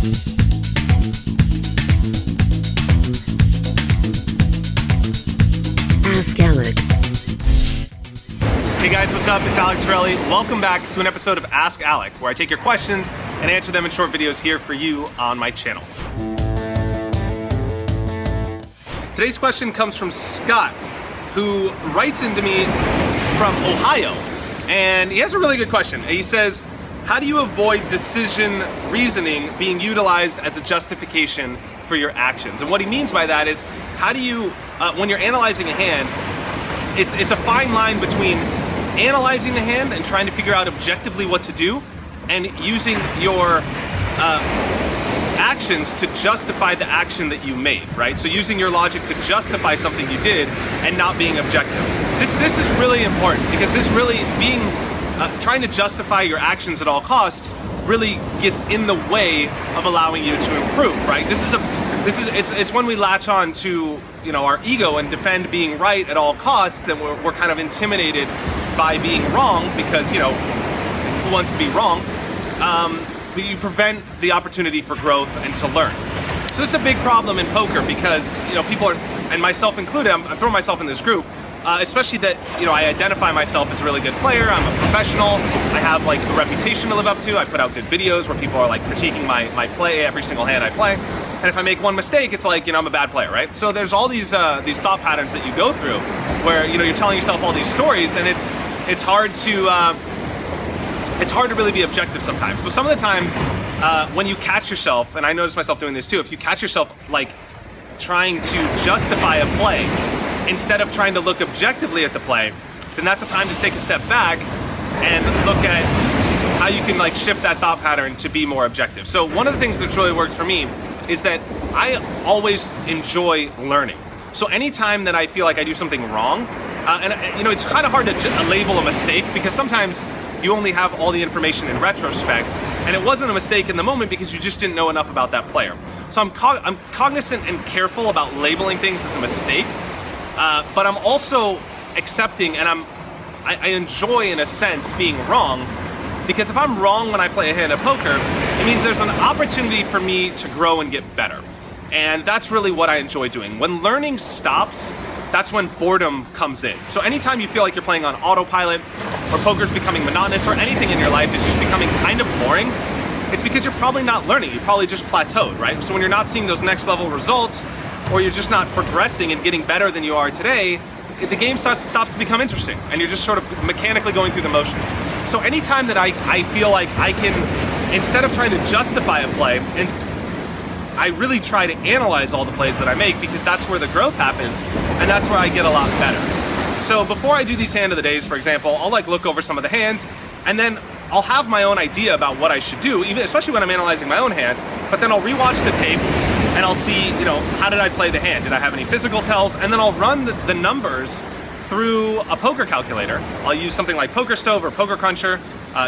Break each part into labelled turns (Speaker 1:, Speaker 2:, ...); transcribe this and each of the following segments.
Speaker 1: Ask Alec.
Speaker 2: Hey guys, what's up? It's Alec Torelli. Welcome back to an episode of Ask Alec, where I take your questions and answer them in short videos here for you on my channel. Today's question comes from Scott, who writes into me from Ohio, and he has a really good question. He says, how do you avoid decision reasoning being utilized as a justification for your actions? And what he means by that is, how do you, when you're analyzing a hand, it's a fine line between analyzing the hand and trying to figure out objectively what to do, and using your actions to justify the action that you made, right? So using your logic to justify something you did and not being objective. This is really important, because this really being trying to justify your actions at all costs really gets in the way of allowing you to improve, right? It's when we latch on to, you know, our ego and defend being right at all costs, that we're kind of intimidated by being wrong, because, you know, who wants to be wrong? You prevent the opportunity for growth and to learn. So this is a big problem in poker, because, you know, people are, and myself included, I'm throwing myself in this group, especially that, you know, I identify myself as a really good player. I'm a professional. I have like a reputation to live up to. I put out good videos where people are like critiquing my play, every single hand I play. And if I make one mistake, it's like, you know, I'm a bad player, right? So there's all these thought patterns that you go through, where, you know, you're telling yourself all these stories, and it's hard to really be objective sometimes. So some of the time, when you catch yourself, and I notice myself doing this too, if you catch yourself like trying to justify a play instead of trying to look objectively at the play, then that's a time to take a step back and look at how you can like shift that thought pattern to be more objective. So one of the things that's really worked for me is that I always enjoy learning. So anytime that I feel like I do something wrong, and you know, it's kind of hard to label a mistake, because sometimes you only have all the information in retrospect, and it wasn't a mistake in the moment because you just didn't know enough about that player. So I'm cognizant and careful about labeling things as a mistake, but I'm also accepting, and I enjoy, in a sense, being wrong, because if I'm wrong when I play a hand of poker, it means there's an opportunity for me to grow and get better. And that's really what I enjoy doing. When learning stops, that's when boredom comes in. So anytime you feel like you're playing on autopilot, or poker's becoming monotonous, or anything in your life is just becoming kind of boring, it's because you're probably not learning. You probably just plateaued, right? So when you're not seeing those next level results, or you're just not progressing and getting better than you are today, the game stops to become interesting, and you're just sort of mechanically going through the motions. So anytime that I feel like I can, instead of trying to justify a play, I really try to analyze all the plays that I make, because that's where the growth happens, and that's where I get a lot better. So before I do these hand of the days, for example, I'll like look over some of the hands, and then I'll have my own idea about what I should do, even especially when I'm analyzing my own hands. But then I'll rewatch the tape, and I'll see, you know, how did I play the hand? Did I have any physical tells? And then I'll run the numbers through a poker calculator. I'll use something like PokerStove or Poker Cruncher,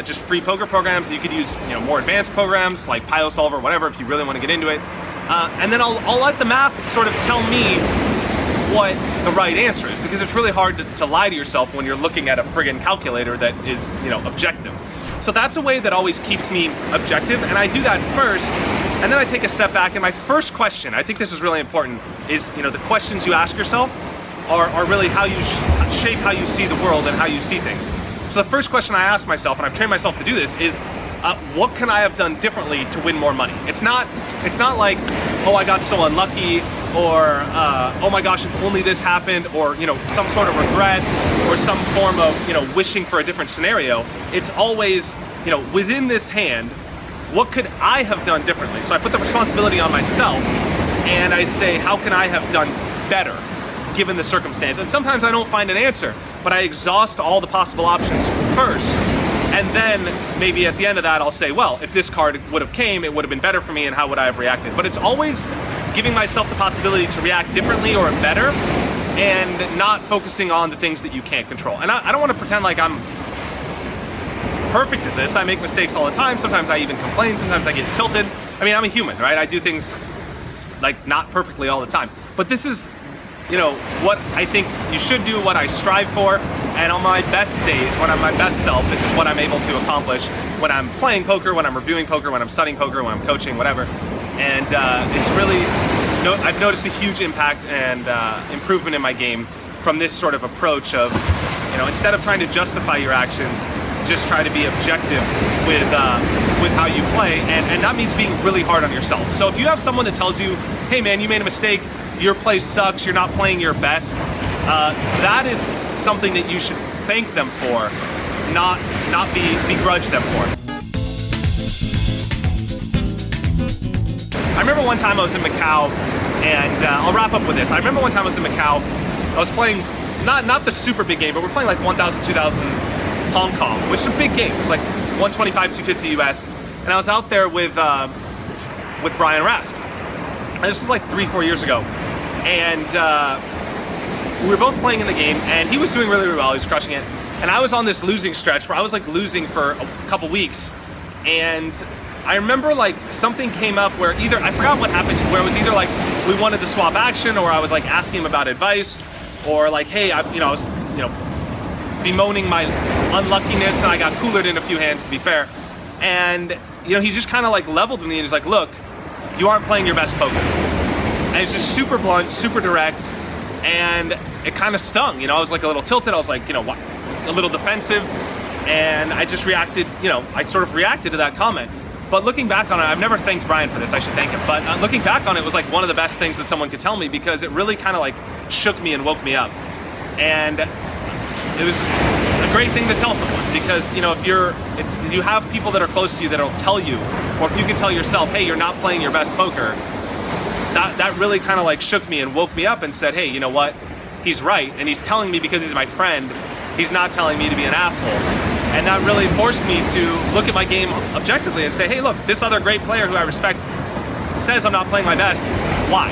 Speaker 2: just free poker programs. You could use, you know, more advanced programs like PioSolver, whatever, if you really want to get into it. And then I'll let the math sort of tell me what the right answer is, because it's really hard to lie to yourself when you're looking at a friggin' calculator that is, you know, objective. So that's a way that always keeps me objective, and I do that first, and then I take a step back, and my first question, I think this is really important, is, you know, the questions you ask yourself are really how you shape how you see the world and how you see things. So the first question I ask myself, and I've trained myself to do this, is what can I have done differently to win more money? It's not like, oh, I got so unlucky, or oh my gosh, if only this happened, or, you know, some sort of regret, or some form of, you know, wishing for a different scenario. It's always, you know, within this hand, what could I have done differently? So I put the responsibility on myself, and I say, how can I have done better given the circumstance? And sometimes I don't find an answer, but I exhaust all the possible options first. And then maybe at the end of that, I'll say, well, if this card would have came, it would have been better for me, and how would I have reacted? But it's always giving myself the possibility to react differently or better, and not focusing on the things that you can't control. And I don't want to pretend like I'm perfect at this. I make mistakes all the time. Sometimes I even complain. Sometimes I get tilted. I mean, I'm a human, right? I do things like not perfectly all the time. But this is, you know, what I think you should do, what I strive for, And on my best days, when I'm my best self, this is what I'm able to accomplish when I'm playing poker, when I'm reviewing poker, when I'm studying poker, when I'm coaching, whatever. And it's really, I've noticed a huge impact and improvement in my game from this sort of approach of, instead of trying to justify your actions, just try to be objective with how you play, and that means being really hard on yourself. So if you have someone that tells you, hey man, you made a mistake, your play sucks, you're not playing your best, that is something that you should thank them for, not begrudge them for. I remember one time I was in Macau, and I'll wrap up with this. I remember one time I was in Macau, I was playing, not the super big game, but we're playing like 1,000, 2,000 Hong Kong, which is a big game. It's like 125, 250 US. And I was out there with Brian Rask. And this was like 3-4 years ago. And we were both playing in the game, and he was doing really, really well. He was crushing it. And I was on this losing stretch where I was like losing for a couple weeks. And I remember like something came up where either, I forgot what happened, where it was either like we wanted to swap action, or I was like asking him about advice, or like, hey, I was, bemoaning my unluckiness, and I got coolered in a few hands, to be fair. And he just kind of like leveled with me, and he's like, look, you aren't playing your best poker. And it's just super blunt, super direct, and it kind of stung. I was like a little tilted, I was like, a little defensive, and I just reacted, I sort of reacted to that comment. But looking back on it, I've never thanked Brian for this, I should thank him, but looking back on it, was like one of the best things that someone could tell me, because it really kind of like shook me and woke me up. And it was a great thing to tell someone, because if you have people that are close to you that'll tell you, or if you can tell yourself, hey, you're not playing your best poker, that really kind of like shook me and woke me up and said, hey, you know what, he's right, and he's telling me because he's my friend, he's not telling me to be an asshole. And that really forced me to look at my game objectively and say, hey, look, this other great player who I respect says I'm not playing my best, why?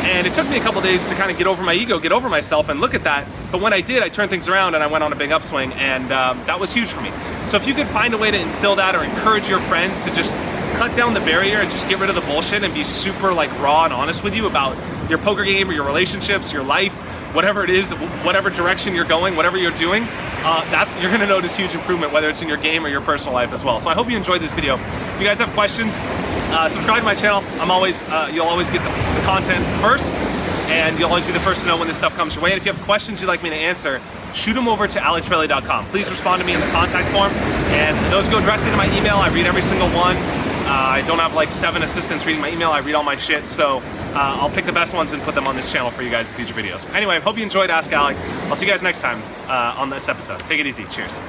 Speaker 2: And it took me a couple days to kind of get over my ego, get over myself, and look at that. But when I did, I turned things around and I went on a big upswing, and that was huge for me. So if you could find a way to instill that, or encourage your friends to just cut down the barrier and just get rid of the bullshit and be super like raw and honest with you about your poker game or your relationships, your life, whatever it is, whatever direction you're going, whatever you're doing, you're gonna notice huge improvement, whether it's in your game or your personal life as well. So I hope you enjoyed this video. If you guys have questions, subscribe to my channel. You'll always get the content first, and you'll always be the first to know when this stuff comes your way. And if you have questions you'd like me to answer, shoot them over to alectorelli.com. Please respond to me in the contact form, and those go directly to my email. I read every single one. I don't have like 7 assistants reading my email. I read all my shit, so I'll pick the best ones and put them on this channel for you guys in future videos. Anyway, I hope you enjoyed Ask Alec. I'll see you guys next time on this episode. Take it easy. Cheers.